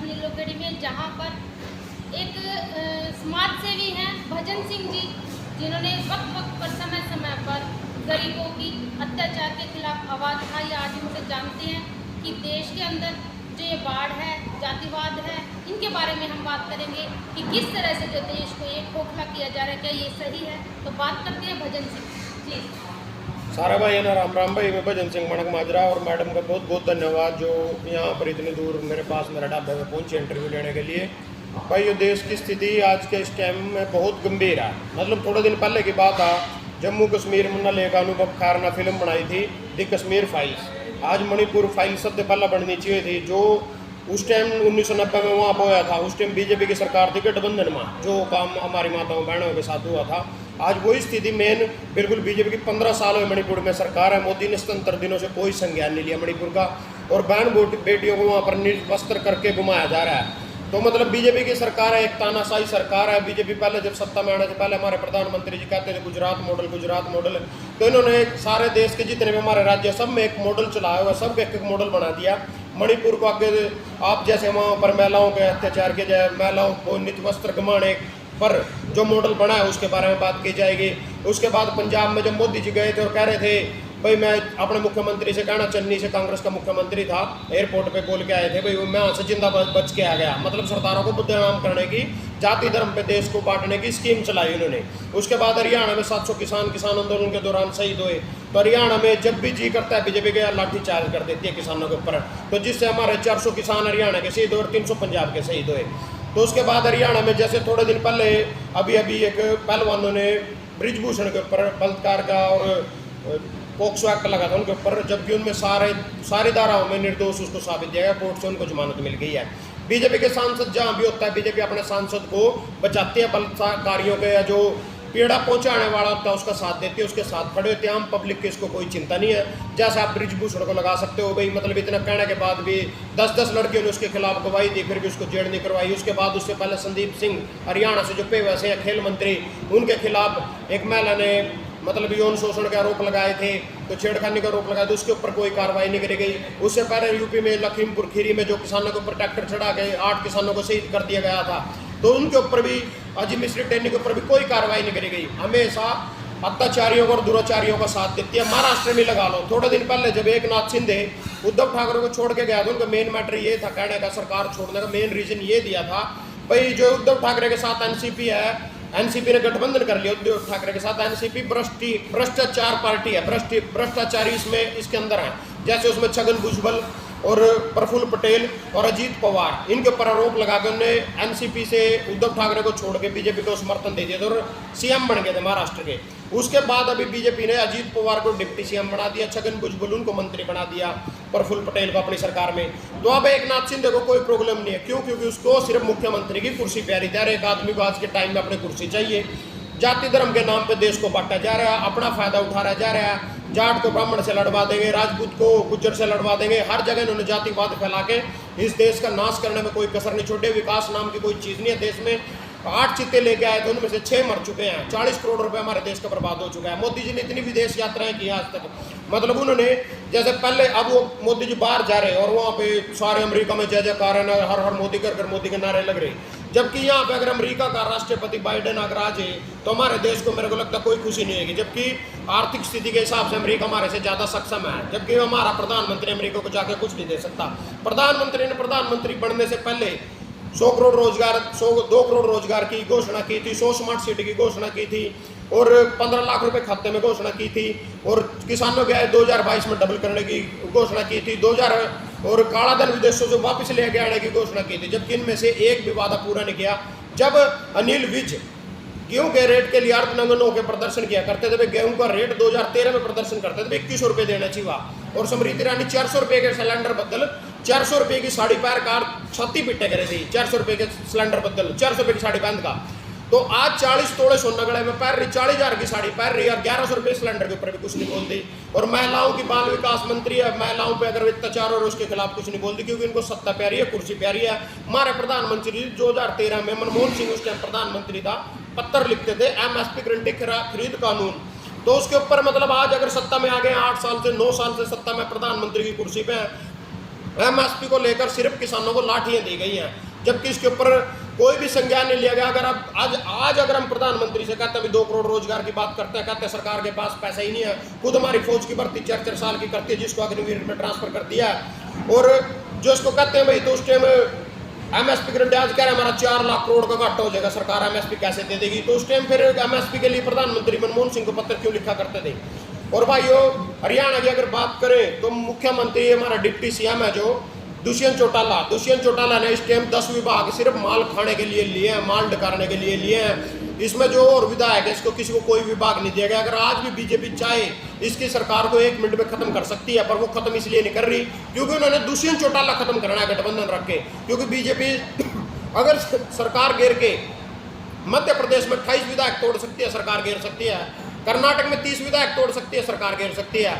नीलोखेड़ी में, जहाँ पर एक समाज सेवी हैं भजन सिंह जी, जिन्होंने वक्त वक्त पर समय समय पर गरीबों की अत्याचार के खिलाफ आवाज़ उठाई। आज उनसे जानते हैं कि देश के अंदर जो ये बाढ़ है, जातिवाद है, इनके बारे में हम बात करेंगे कि किस तरह से जो देश को ये खोखला किया जा रहा है, क्या ये सही है। तो बात करते हैं भजन सिंह जी। सारा भाई ना राम राम भाई, मैं भजन सिंह मणक माजरा और मैडम का बहुत बहुत धन्यवाद जो यहाँ पर इतनी दूर मेरे पास मेरा ढाबे में पहुंचे इंटरव्यू लेने के लिए। भाई ये देश की स्थिति आज के इस टाइम में बहुत गंभीर है। मतलब थोड़े दिन पहले की बात है, जम्मू कश्मीर में न लेकर अनुभव खार ने फिल्म बनाई थी दी कश्मीर फाइल्स। आज मणिपुर फाइल सबसे पहला बननी चाहिए थी, जो उस टाइम 1990 में वहाँ पर होया था। उस टाइम बीजेपी की सरकार थी गठबंधन में, जो काम हमारी माताओं बहनों के साथ हुआ था। आज वही स्थिति मेन बिल्कुल बीजेपी की 15 साल में मणिपुर में सरकार है। मोदी ने 77 दिनों से कोई संज्ञान नहीं लिया मणिपुर का, और बहन बेटियों को वहाँ पर निर्वस्त्र करके घुमाया जा रहा है। तो मतलब बीजेपी की सरकार है, एक तानाशाही सरकार है। बीजेपी पहले जब सत्ता में आने से पहले हमारे प्रधानमंत्री जी कहते थे गुजरात मॉडल गुजरात मॉडल, तो इन्होंने सारे देश के जितने भी हमारे राज्य सब में एक मॉडल चलाया हुआ, सब एक एक मॉडल बना दिया। मणिपुर को आगे आप जैसे वहाँ पर महिलाओं के अत्याचार किए जाए, महिलाओं को नितवस्त्र घुमाने पर जो मॉडल बना है उसके बारे में बात की जाएगी। उसके बाद पंजाब में जब मोदी जी गए थे और कह रहे थे भाई मैं अपने मुख्यमंत्री से कहना, चन्नी से कांग्रेस का मुख्यमंत्री था, एयरपोर्ट पे बोल के आए थे भाई मैं वहाँ से जिंदा बच के आ गया। मतलब सरदारों को बदनाम करने की, जाति धर्म पे देश को बांटने की स्कीम चलाई उन्होंने। उसके बाद हरियाणा में 700 किसान आंदोलन के दौरान शहीद हुए। तो हरियाणा में जब भी जी करता है बीजेपी के लाठी चार्ज कर देती है किसानों के ऊपर, तो जिससे हमारे 400 किसान हरियाणा के शहीद हुए और 300 पंजाब के शहीद हुए। तो उसके बाद हरियाणा में जैसे थोड़े दिन पहले अभी एक पहलवानों ने ब्रिजभूषण के ऊपर बलात्कार का और पॉक्सो एक्ट लगा था उनके ऊपर, जबकि उनमें सारी धाराओं में निर्दोष उसको साबित किया गया, कोर्ट से उनको जमानत मिल गई है। बीजेपी के सांसद जहाँ भी होता है, बीजेपी अपने सांसद को बचाती है बलात्कारियों के, या जो पीड़ा पहुंचाने वाला होता है उसका साथ देती है, उसके साथ खड़े होते हैं। आम पब्लिक की इसको कोई चिंता नहीं है। जैसे आप ब्रिजभूषण को लगा सकते हो भाई, मतलब इतना कहने के बाद भी 10-10 लड़कियों ने उसके खिलाफ गवाही दी, फिर भी उसको जेल नहीं करवाई। उसके बाद उससे पहले संदीप सिंह हरियाणा से जो पे वैसे हैं खेल मंत्री, उनके खिलाफ एक महिला ने मतलब यौन शोषण के आरोप लगाए थे, तो छेड़खानी का आरोप लगाया, तो उसके ऊपर कोई कार्रवाई नहीं करी गई। उससे पहले यूपी में लखीमपुर खीरी में जो किसानों के ऊपर ट्रैक्टर चढ़ा के 8 किसानों को शहीद कर दिया गया था, तो उनके ऊपर भी अजीम मिश्री टेनी के ऊपर भी कोई कार्रवाई नहीं करी गई। हमेशा अत्याचारियों को और दुराचारियों का साथ देती है। महाराष्ट्र में लगा लो, थोड़े दिन पहले जब एक नाथ शिंदे उद्धव ठाकरे को छोड़ के गया था, उनका मेन मैटर ये था, कहने का सरकार छोड़ने का मेन रीजन ये दिया था भाई जो उद्धव ठाकरे के साथ एनसीपी है, एनसीपी ने गठबंधन कर लिया उद्धव ठाकरे के साथ। एनसीपी भ्रष्टाचार पार्टी है, भ्रष्टाचारी इसमें इसके अंदर है। जैसे उसमें छगन भुजबल और प्रफुल्ल पटेल और अजीत पवार, इनके ऊपर आरोप लगा के उन्होंने एनसीपी से उद्धव ठाकरे को छोड़ के बीजेपी को समर्थन दे दिया था और सीएम बन गए थे महाराष्ट्र के। उसके बाद अभी बीजेपी ने अजीत पवार को डिप्टी सीएम बना दिया, छगन भुजबल उनको मंत्री बना दिया, प्रफुल्ल पटेल को अपनी सरकार में। तो अब एक नाथ शिंदे को कोई प्रॉब्लम नहीं है, क्यों? क्योंकि उसको सिर्फ मुख्यमंत्री की कुर्सी प्यारी थी। एक आदमी को आज के टाइम में अपनी कुर्सी चाहिए। जाति धर्म के नाम पे देश को बांटा जा रहा है, अपना फायदा उठाया जा रहा है। जाट को ब्राह्मण से लड़वा देंगे, राजपूत को गुज्जर से लड़वा देंगे। हर जगह इन्होंने जातिवाद फैला के इस देश का नाश करने में कोई कसर नहीं छोड़े। विकास नाम की कोई चीज़ नहीं है देश में। 8 चित्ते लेके आए थे, उनमें से 6 मर चुके हैं। 40 करोड़ रुपए हमारे देश का बर्बाद हो चुका है। मोदी जी ने इतनी विदेश यात्राएं की आज तक, मतलब उन्होंने जैसे पहले, अब वो मोदी जी बाहर जा रहे हैं और वहाँ पे सारे अमेरिका में जय जयकार है, हर हर मोदी कर मोदी के नारे लग रहे। जबकि यहाँ पे अगर अमेरिका का राष्ट्रपति बाइडेन अगर आ जाए तो हमारे देश को मेरे को लगता है कोई खुशी नहीं होगी। जबकि आर्थिक स्थिति के हिसाब से अमेरिका हमारे से ज़्यादा सक्षम है, जबकि हमारा प्रधानमंत्री अमेरिका को जाके कुछ नहीं दे सकता। प्रधानमंत्री ने प्रधानमंत्री बनने से पहले 2 करोड़ रोजगार की घोषणा की थी, 100 स्मार्ट सिटी की घोषणा की थी और 15 लाख रुपए खाते में घोषणा की थी, और किसानों के आय 2022 में डबल करने की घोषणा की थी, 2000 और काला धन विदेशों से वापस लेके आने की घोषणा की थी। जबकि इनमें से एक भी वादा पूरा नहीं किया। जब अनिल विज गेहूं के रेट के लिए अर्धनग्न होकर प्रदर्शन किया करते थे, गेहूं का रेट 2013 में प्रदर्शन करते थे 2100 रुपये देना चाहिए, और स्मृति ईरानी 400 रुपये के सिलेंडर बदल 400 रुपये की साड़ी पैर कार छाती पिटे करे थी। 400 रुपये के सिलेंडर बदल 400 रुपये की साड़ी पहन का, तो आज 40 तोड़े सोना गले में पैर रही, 40,000 की साड़ी पैर रही और 1100 रुपये सिलेंडर के ऊपर भी कुछ नहीं बोलती। और महिलाओं की बाल विकास मंत्री है, महिलाओं पे अगर अत्याचार और उसके खिलाफ कुछ नहीं बोलती, क्योंकि इनको सत्ता प्यारी है, कुर्सी प्यारी है। हमारे प्रधानमंत्री 2013 में मनमोहन सिंह उस टाइम प्रधानमंत्री था, पत्र लिखते थे एमएसपी गारंटी खरीद कानून, तो उसके ऊपर मतलब आज अगर सत्ता में आ गए 8 साल से 9 साल से सत्ता में प्रधानमंत्री की कुर्सी पे एमएसपी को लेकर सिर्फ किसानों को लाठियां दी गई हैं, जबकि इसके ऊपर कोई भी संज्ञान नहीं लिया गया। अगर आप आज अगर हम प्रधानमंत्री से कहते हैं 2 करोड़ रोजगार की बात करते हैं, कहते हैं सरकार के पास पैसा ही नहीं है, खुद हमारी फौज की भर्ती 4-4 साल की करती है जिसको अग्निवीर में ट्रांसफर कर दिया, और जो इसको कहते हैं भाई तो उस टाइम एमएसपी के आज कह रहे हैं हमारा 4 लाख करोड़ का घाटा हो जाएगा, सरकार एमएसपी कैसे दे देगी, तो उस टाइम फिर एमएसपी के लिए प्रधानमंत्री मनमोहन सिंह को पत्र क्यों लिखा करते थे। और भाइयों हरियाणा की अगर बात करें तो मुख्यमंत्री हमारा डिप्टी सीएम है जो दुष्यंत चौटाला ने इस टाइम 10 विभाग सिर्फ माल खाने के लिए लिए हैं, माल डकारने के लिए लिए हैं। इसमें जो और विधायक है इसको किसी को कोई विभाग नहीं दिया गया। अगर आज भी बीजेपी चाहे इसकी सरकार को 1 मिनट में खत्म कर सकती है, पर वो खत्म इसलिए नहीं कर रही क्योंकि उन्होंने दुष्यंत चौटाला खत्म करना है गठबंधन रख के। क्योंकि बीजेपी अगर सरकार घेर के मध्य प्रदेश में 28 विधायक तोड़ सकती है, सरकार घेर सकती है, कर्नाटक में 30 विधायक तोड़ सकती है, सरकार घेर सकती है,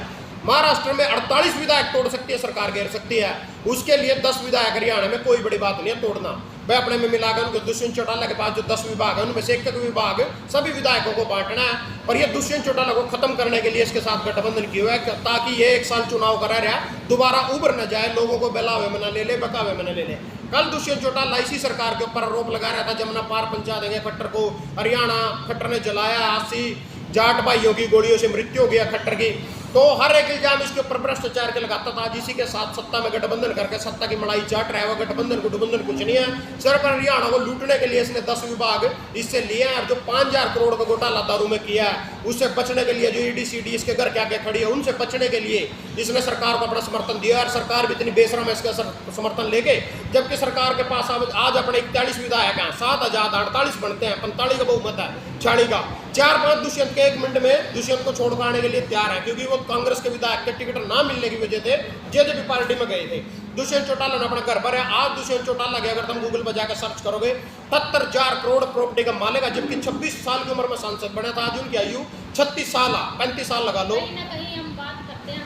महाराष्ट्र में 48 विधायक तोड़ सकती है, सरकार घेर सकती है, उसके लिए 10 विधायक हरियाणा में कोई बड़ी बात नहीं है तोड़ना। वह अपने में मिलाकर उनको दुष्यंत चौटाला के पास जो 10 विभाग है उनमें से एक विभाग सभी विधायकों को बांटना है, पर यह दुष्यंत चौटाला को खत्म करने के लिए इसके साथ गठबंधन किया हुआ है ताकि ये 1 साल चुनाव करा रहा दोबारा उभर न जाए, लोगों को बहलावे में न ले ले, बकावे में न ले ले। कल दुष्यंत चौटाला इसी सरकार के ऊपर आरोप लगा रहा था जमुना पार पहुंचा देंगे खट्टर को, हरियाणा खट्टर ने जलाया, 80 जाट भाइयों की गोलियों से मृत्यु हो गया खट्टर की, तो हर एक इल्जाम इसके ऊपर भ्रष्टाचार के लगाता था। आज इसी के साथ सत्ता में गठबंधन करके सत्ता की मलाई चाट रहा है, वो गठबंधन कुछ नहीं है, सिर्फ हरियाणा को लूटने के लिए इसने 10 विभाग इससे लिए हैं। और जो 5000 करोड़ का घोटाला दारू में किया है उससे बचने के लिए जो ईडी सीडी इसके घर के आगे खड़ी है उनसे बचने के लिए इसने सरकार को अपना समर्थन दिया, और सरकार भी इतनी बेशरम है इसका समर्थन लेके, जबकि सरकार के पास आज अपने 41 विधायक हैं, 7 आजाद 48 बनते हैं, 45 का बहुमत है छाड़ी का, 4-5 दुष्यंत के 1 मिनट में दुष्यंत को छोड़ आने के लिए तैयार है, क्योंकि वो कांग्रेस के विधायक के टिकट ना मिलने की वजह से जेजेपी पार्टी में गए थे। दुष्यंत चौटाला ने अपना घर पर है। आज दुष्यंत चौटाला के अगर तुम गूगल पर जाकर सर्च करोगे 73 करोड़ प्रॉपर्टी का मालिक है, जबकि 26 साल की उम्र में सांसद बना था। आज उनकी आयु 36 साल 35 साल लगा लो। कहीं ना कहीं हम बात करते हैं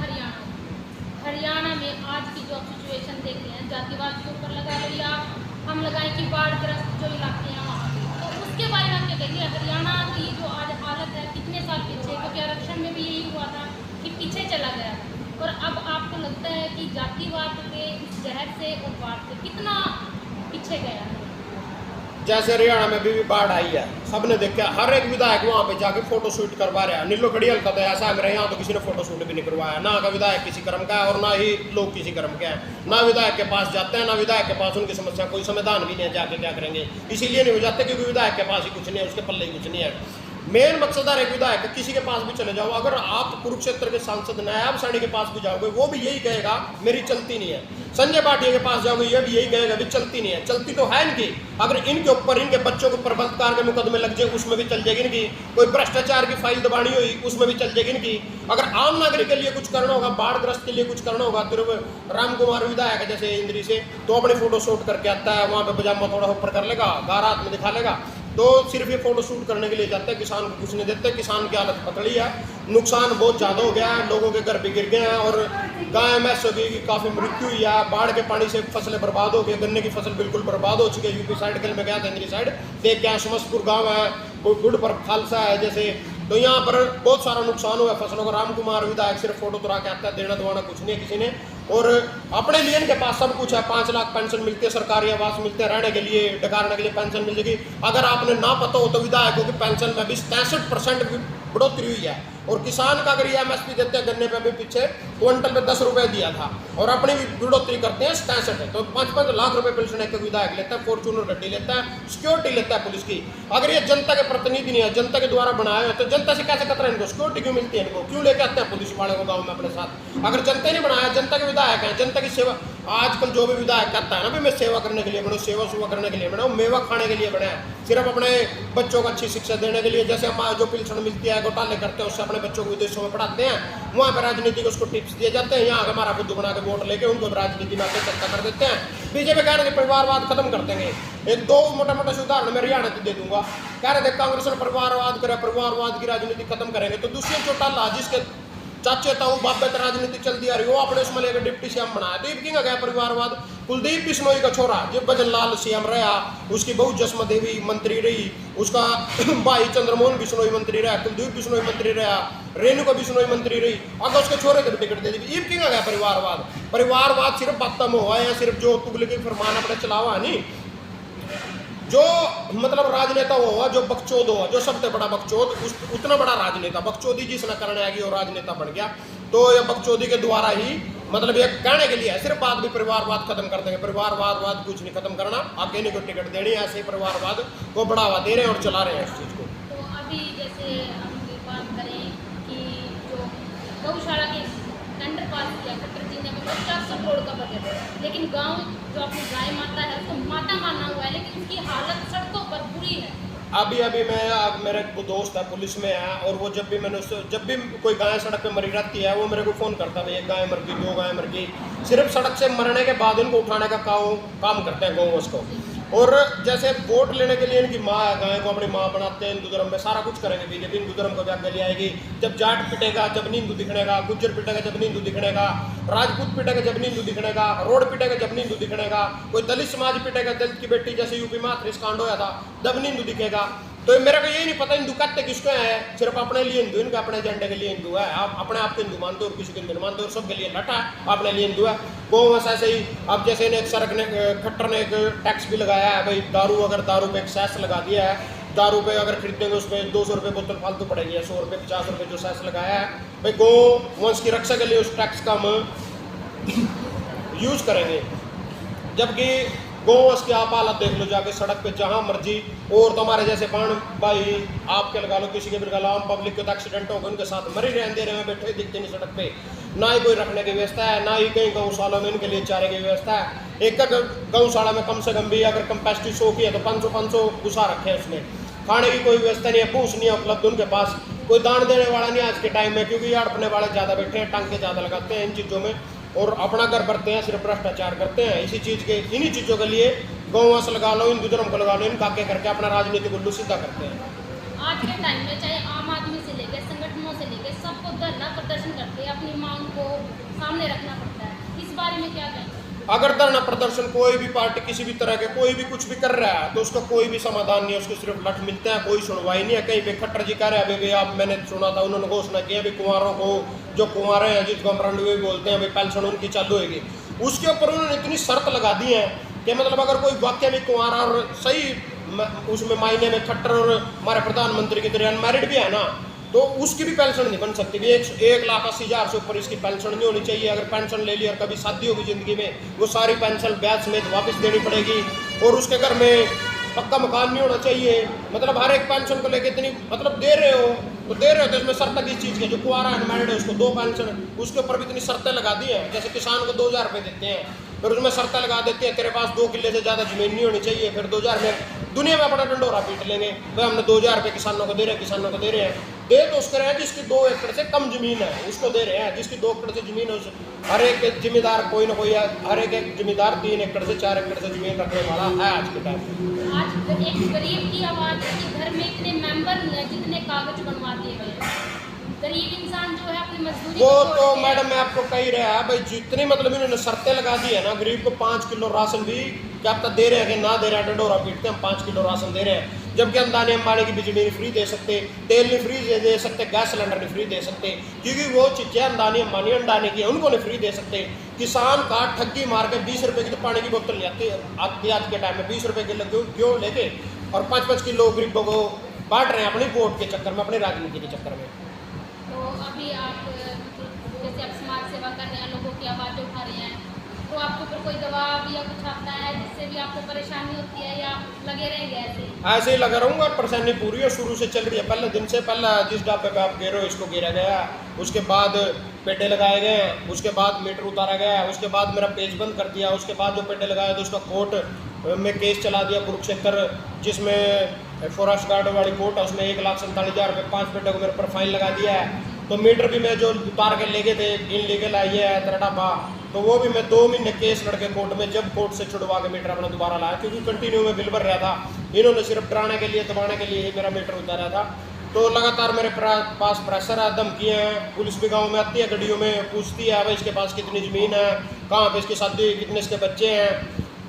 हरियाणा में आज की जो सिचुएशन देख रहे हैं, जातिवाद के ऊपर लगा लो या हम लगाएं कि बाढ़ग्रस्त जो इलाके हैं वहाँ पे, तो उसके बारे में क्या कहेंगे? हरियाणा की जो आज हालत है कितने साल पीछे, क्योंकि आरक्षण में भी यही हुआ था कि पीछे चला गया था, और अब आपको लगता है कि जातिवाद के इस जहर से और बाढ़ से कितना पीछे गया है? जैसे हरियाणा में भी बाढ़ आई है, सबने देखा, हर एक विधायक वहाँ पे जाके फोटो शूट करवा रहा है। नीलो खड़ियल का तो ऐसा है मेरे यहाँ तो किसी ने फोटो शूट भी नहीं करवाया, ना का विधायक किसी कर्म का है और ना ही लोग किसी कर्म के हैं, ना विधायक के पास जाते हैं, ना विधायक के पास उनकी समस्या कोई समाधान भी नहीं है, जाके क्या करेंगे, इसीलिए नहीं हो जाते क्योंकि विधायक के पास ही कुछ नहीं है, उसके पल्ले ही कुछ नहीं है। मेन मकसद है विधायक किसी के पास भी चले जाओ, अगर आप कुरुक्षेत्र के सांसद नायाब साड़ी के पास भी जाओगे वो भी यही कहेगा मेरी चलती नहीं है, संजय भाटिया के पास जाओगे ये भी यही कहेगा भी चलती नहीं है, चलती तो है इनकी। अगर इनके ऊपर इनके बच्चों के ऊपर बलात्कार के मुकदमे लग जाए उसमें भी चल जाएगी इनकी, कोई भ्रष्टाचार की फाइल दबानी हुई उसमें भी चल जाएगी इनकी। अगर आम नागरिक के लिए कुछ करना होगा, बाढ़ग्रस्त के लिए कुछ करना होगा, तो राम कुमार विधायक है जैसे इंद्री से, तो अपनी फोटो शूट करके आता है, वहाँ पे पजामा थोड़ा ऊपर कर लेगा, गार हाथ में दिखा लेगा, तो सिर्फ ये फोटो शूट करने के लिए जाते हैं, किसान को कुछ नहीं देते। किसान की हालत पतली है, नुकसान बहुत ज़्यादा हो गया है, लोगों के घर भी गिर गए हैं और गाय भैंसों की काफ़ी मृत्यु हुई है, बाढ़ के पानी से फसलें बर्बाद हो गई, गन्ने की फसल बिल्कुल बर्बाद हो चुकी है। यूपी साइड कल में गया था, इंद्री साइड देख के समस्तपुर गाँव है, गुड़ पर खालसा है जैसे, तो यहाँ पर बहुत सारा नुकसान हुआ फसलों को। राम कुमार विधायक सिर्फ फोटो तुरा के आता है, देना दवाना कुछ नहीं है किसी ने, और अपने लिए इनके पास सब कुछ है, 5 लाख पेंशन मिलती है, सरकारी आवास मिलते हैं, रहने के लिए डकारने के लिए पेंशन मिल जाएगी। अगर आपने ना पता हो तो विधायकों की पेंशन में भी 63% बढ़ोतरी हुई है, और किसान का अगर ये एमएसपी देते हैं गन्ने पे भी पीछे क्विंटल पे 10 रुपये दिया था, और अपनी भी बढ़ोतरी करते हैं 67 है, तो 5-5 लाख रुपए पेंशन एक विधायक लेता है, फॉर्चूनर गड्डी लेता है, सिक्योरिटी लेता है पुलिस की। अगर ये जनता के प्रतिनिधि नहीं है, जनता के द्वारा बनाए तो जनता से कैसे खतरा इनको, सिक्योरिटी क्यों मिलती है इनको, क्यों लेके आते हैं पुलिस वाले को गाँव में अपने साथ? अगर जनता ने बनाया, जनता के विधायक है, जनता की सेवा, आजकल जो भी विधायक करता है ना भी मैं सेवा करने के लिए बना, सेवा करने के लिए बना, मेवा खाने के लिए बना है, सिर्फ अपने बच्चों को अच्छी शिक्षा देने के लिए। जैसे हम जो पेंशन मिलती है घोटाले करते हैं उससे अपने बच्चों को विदेशों में पढ़ाते हैं, वहाँ पर राजनीति को उसको टिप्स दिए जाते हैं, यहाँ हमारा बुद्ध बना के वोट लेके उनको राजनीति में आकर चर्चा कर देते हैं। बीजेपी कह रहे थे परिवारवाद खत्म कर देंगे, एक 2 मोटा से उदाहरण मैं हरियाणा दे दूंगा। कह रहे थे कांग्रेस ने परिवारवाद करे, परिवारवाद की राजनीति खत्म करेंगे, तो दुष्यंत चौटाला जिसके चाचे ताऊ बाबे तो राजनीति चलती आ रही, वो अपने उसमें लेकर डिप्टी सीएम बनाया, तो ये गया परिवारवाद। कुलदीप बिश्नोई का छोरा जब भजन लाल सीएम रहा, उसकी बहू जसमा देवी मंत्री रही, उसका भाई चंद्रमोहन बिश्नोई मंत्री रहा, कुलदीप बिश्नोई मंत्री रहा, रेणु का बिश्नोई मंत्री रही, अगर उसके छोरे को भी टिकट दे दी। ये क्यों आ गया परिवारवाद? परिवारवाद सिर्फ बातों में हुआ है, सिर्फ जो तुगलकी फरमान अपने चलावा नहीं। जो मतलब राजनेता वो हुआ जो बकचोद हुआ, जो सबसे बड़ा बकचोद, उतना बड़ा राजनेता बकचोदी जिसने करने आएगी वो राजनेता बन गया। तो ये बकचोदी के द्वारा ही मतलब ये कहने के लिए है, सिर्फ बात भी परिवारवाद खत्म कर देंगे। परिवारवाद कुछ नहीं खत्म करना, आगे नहीं को टिकट देनी, ऐसे ही परिवारवाद को बढ़ावा दे रहे हैं और चला रहे हैं इस चीज़ को। तो अभी जैसे हम बात करें कि जो गौशाला के टेंडर पास किया खट्टर जी ने, मतलब 400 करोड़ का बजट है, लेकिन गांव जो अपनी गाय माता है उसको माता माना हुआ है, लेकिन उसकी हालत सड़कों पर बुरी है। अभी मेरे को दोस्त है पुलिस में है, और वो जब भी कोई गाय सड़क पे मरी रहती है वो मेरे को फ़ोन करता है, एक गाय मर गई, 2 गाय मर गई। सिर्फ सड़क से मरने के बाद उनको उठाने का काम करते हैं गौ उसको। और जैसे वोट लेने के लिए इनकी माँ है, गाय को अपनी माँ बनाते हैं। हिंदू धर्म में सारा कुछ करेंगे बीजेपी, हिंदू धर्म को भी आगे ले आएगी। जब जाट पिटेगा जब नहीं हिंदू दिखनेगा, गुज्जर पिटेगा जब नहीं हिंदू दिखनेगा, राजपूत पिटेगा जब नहीं हिंदू दिखनेगा, रोड पिटेगा जब नहीं हिंदू दिखनेगा, कोई दलित समाज पिटेगा, दलित की बेटी जैसे यूपी में हाथरस कांड होया था तब नहीं हिंदू दिखेगा। तो मेरे को यही नहीं पता हिंदू कहते किसको है, सिर्फ अपने लिए हिंदू, इनका अपने एजेंडे के लिए हिंदू है। आप अपने आप को हिंदू मानते हो और किसी को हिंदू मानते हो, सबके लिए लटा अपने लिए हिंदू है। वो बस ऐसे ही अब जैसे ने सड़क ने खट्टर ने एक टैक्स भी लगाया है भाई, अगर दारू पे एक सेस लगा दिया है, दारू पे अगर खरीदेंगे उसमें 200 रुपये बोतल फालतू पड़ेगी, 100 रुपये 50 रुपये जो सेस लगाया है भाई, गौ वंश की रक्षा के लिए उस टैक्स का हम यूज करेंगे। जबकि गौवंश की आप हालत देख लो जाके सड़क पे जहाँ मर्जी, और तुम्हारे जैसे बाण भाई आपके लगा लो, किसी के भी लगा लो, आम पब्लिक के तो एक्सीडेंट होगा, उनके साथ मरी रहने दे रहे हैं, बैठे दिखते नहीं सड़क पे, ना ही कोई रखने की व्यवस्था है, ना ही कहीं गौशाला में इनके लिए चारे की व्यवस्था है। एक गौशाला में कम से कम भी अगर कैपेसिटी 100 की है तो 500 घुसा रखे हैं उसमें, खाने की कोई व्यवस्था नहीं है, पूछ नहीं है उपलब्ध उनके पास, कोई दान देने वाला नहीं आज के टाइम में, क्योंकि हड़पने वाले ज़्यादा बैठे हैं, टांके ज़्यादा लगाते हैं इन चीज़ों में और अपना घर भरते हैं, सिर्फ भ्रष्टाचार करते हैं। इसी चीज़ के इन्हीं चीज़ों के लिए गौवंश लगा लो, हिंदू धर्म को लगा लो, इनका आगे करके अपना राजनीतिक उल्लू सीधा करते हैं। आज के टाइम में चाहे आम आदमी से लेकर संगठनों से लेकर सबको धरना प्रदर्शन करते हैं, अपनी मांग को सामने रखना पड़ता है। इस बारे में क्या कहेंगे? अगर धरना प्रदर्शन कोई भी पार्टी किसी भी तरह के कोई भी कुछ भी कर रहा है तो उसका कोई भी समाधान नहीं है, उसको सिर्फ लठ मिलते हैं, कोई सुनवाई नहीं है। कहीं पे खट्टर जी कह रहे हैं अभी आप, मैंने सुना था उन्होंने घोषणा की अभी कुंवारों को, जो कुंवारे हैं जिसको हम रंडवे बोलते हैं, अभी पेंशन उनकी चालू होगी। उसके ऊपर उन्होंने इतनी शर्त लगा दी है कि मतलब अगर कोई वाक्य में कुंवारा और सही उसमें मायने में खट्टर और हमारे प्रधानमंत्री की तरह अनमैरिड भी है ना, तो उसकी भी पेंशन नहीं बन सकती। 1,80,000 से ऊपर इसकी पेंशन नहीं होनी चाहिए। अगर पेंशन ले ली और कभी शादी होगी ज़िंदगी में, वो सारी पेंशन ब्याज समेत वापस देनी पड़ेगी। और उसके घर में पक्का मकान नहीं होना चाहिए। मतलब हर एक पेंशन को लेके इतनी मतलब दे रहे हो तो इसमें शर्त किस चीज़ की, जो कुआरा अनमैरिड है उसको 2 पेंशन, उसके ऊपर भी इतनी शर्तें लगा दी हैं। जैसे किसान को 2,000 रुपये देते हैं, फिर उसमें शर्तें लगा देते हैं तेरे पास 2 किले से ज़्यादा जमीन नहीं होनी चाहिए, फिर 2,000 में दुनिया में अपना डंडोरा पीट लेंगे भाई हमने 2,000 रुपये किसानों को दे रहे हैं। दे तो उसके रहे हैं जिसकी 2 एकड़ से कम जमीन है उसको दे रहे हैं, जिसकी 2 एकड़ से जमीन है हर एक जिम्मेदार कोई ना कोई है, हर एक जिम्मेदार 3 एकड़ से 4 एकड़ से जमीन रखने वाला है आज के टाइम में। आज एक गरीब की आवाज़ है कि घर में इतने मेंबर नहीं है जितने कागज बनवा दिए गए हैं। गरीब इंसान जो है अपनी मजदूरी वो तो मैडम मैं आपको कह ही रहा है भाई, जितनी मतलब इन्होंने शर्तें लगा दी है ना, गरीब को 5 किलो राशन भी क्या पता दे रहे हैं कि ना दे रहे हैं, डंडोरा पीटते हम 5 किलो राशन दे रहे हैं। जबकि अंदानी अंबानी की बिजली नहीं फ्री दे सकते, तेल नहीं फ्री दे सकते, गैस सिलेंडर नहीं फ्री दे सकते, क्योंकि वो चीज़ें अंदानी अंबानी अंडाने की उनको नहीं फ्री दे सकते। किसान का ठगी मार के 20 रुपये की तो पानी की बोतल आती है आज के टाइम में, 20 रुपये किलो क्यों लेके और 5-5 किलो गरीबों को बांट रहे हैं अपनी वोट के चक्कर में, अपनी राजनीति के चक्कर में। तो अभी आप जैसे आप समाज सेवा कर रहे हैं, लोगों की आवाज़ उठा रहे हैं, तो आपके ऊपर कोई दबाव या कुछ आता है जिससे भी आपको परेशानी होती है या लगे रहेंगे ऐसे ही लगा रहूँगा। परेशानी पूरी है, शुरू से चल रही है। पहले दिन से पहले जिस ढाबे पे आप गिर रहे हो इसको गिरा गया, उसके बाद पेटे लगाए गए, उसके बाद मीटर उतारा गया, उसके बाद मेरा पेज बंद कर दिया, उसके बाद जो पेटे लगाए तो उसका कोर्ट में केस चला दिया कुरुक्षेत्र, जिसमें फॉरेस्ट गार्ड वाली कोर्ट है, उसमें 1,47,000 रुपये 5 पेटे को मेरे पर फाइन लगा दिया है। तो मीटर भी मैं जो उतार के ले गए थे इनलीगल है ये है तेरा ढाबा, तो वो भी मैं 2 महीने केस लड़के कोर्ट में, जब कोर्ट से छुड़वा के मीटर अपना दोबारा लाया, क्योंकि कंटिन्यू में बिल भर रहा था। इन्होंने सिर्फ डराने के लिए दबाने के लिए ही मेरा मीटर उतारा था। तो लगातार मेरे पास प्रेशर है, धमकियाँ हैं, पुलिस भी गाँव में आती है, गड्डियों में पूछती है भाई इसके पास कितनी ज़मीन है, कहाँ पे इसकी शादी, कितने इसके बच्चे हैं,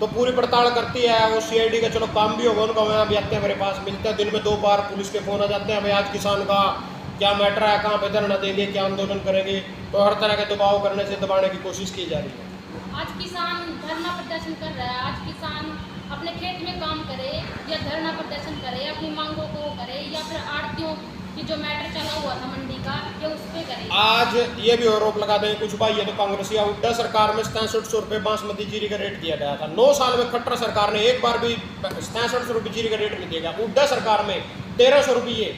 तो पूरी पड़ताल करती है। वो CID का चलो काम भी होगा उनका, वहाँ भी आते हैं मेरे पास, मिलते हैं दिन में 2 बार, पुलिस के फ़ोन आ जाते हैं भाई आज किसान का क्या मैटर है, कहाँ पे धरना देंगे, क्या आंदोलन करेंगे, तो हर तरह के दबाव करने से दबाने की कोशिश की जा रही है। आज किसान धरना प्रदर्शन कर रहा है, आज किसान अपने खेत में काम करे या धरना प्रदर्शन करे, अपनी मांगों को करे, या फिर आड़तियों की जो मैटर चला हुआ था मंडी का ये उस पे करे। आज ये भी आरोप लगा दें कुछ भाई, ये तो कांग्रेसिया हुड्डा सरकार में 6700 रुपये बासमती जीरी का रेट दिया गया था। 9 साल में खट्टर सरकार ने एक बार भी 6700 रुपये जीरी का रेट नहीं दिया। हुड्डा सरकार में 1300 रुपये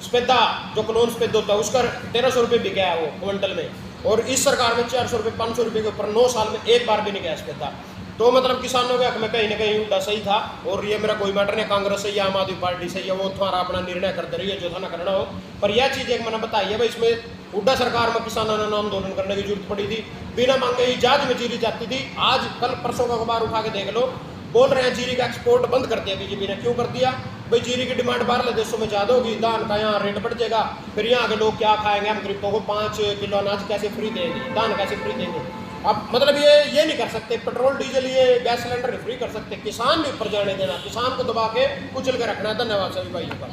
स्पेदा जो क्लोन स्पेद होता है उसका 1300 रुपये बिका है वो क्विंटल में, और इस सरकार में 400 रुपये 500 रुपये के ऊपर 9 साल में एक बार भी नहीं गया स्पेदा। तो मतलब किसानों के हक में कहीं ना कहीं हुड्डा सही था, और ये मेरा कोई मैटर नहीं कांग्रेस से या आम आदमी पार्टी से, या वो तुम्हारा अपना निर्णय करते रहिए जो था ना करना हो। पर यह चीज़ एक मैंने बताई है भाई, इसमें हुड्डा सरकार में किसानों ने आंदोलन करने की जरूरत पड़ी थी, बिना मांगे ही जहाज में जीरी जाती थी। आज कल परसों का अखबार उठा के देख लो, बोल रहे हैं जीरी का एक्सपोर्ट बंद कर दिया बीजेपी ने। क्यों कर दिया भाई? जीरी की डिमांड बाहर देशों में ज़्यादा होगी, धान का यहाँ रेट बढ़ जाएगा, फिर यहाँ के लोग क्या खाएंगे, हम गरीबों को 5 किलो अनाज कैसे फ्री देंगे, धान कैसे फ्री देंगे। अब मतलब ये नहीं कर सकते, पेट्रोल डीजल ये गैस सिलेंडर फ्री कर सकते, किसान भी ऊपर जाने देना, किसान को दबा के कुचल के रखना है। धन्यवाद सभी भाइयों का।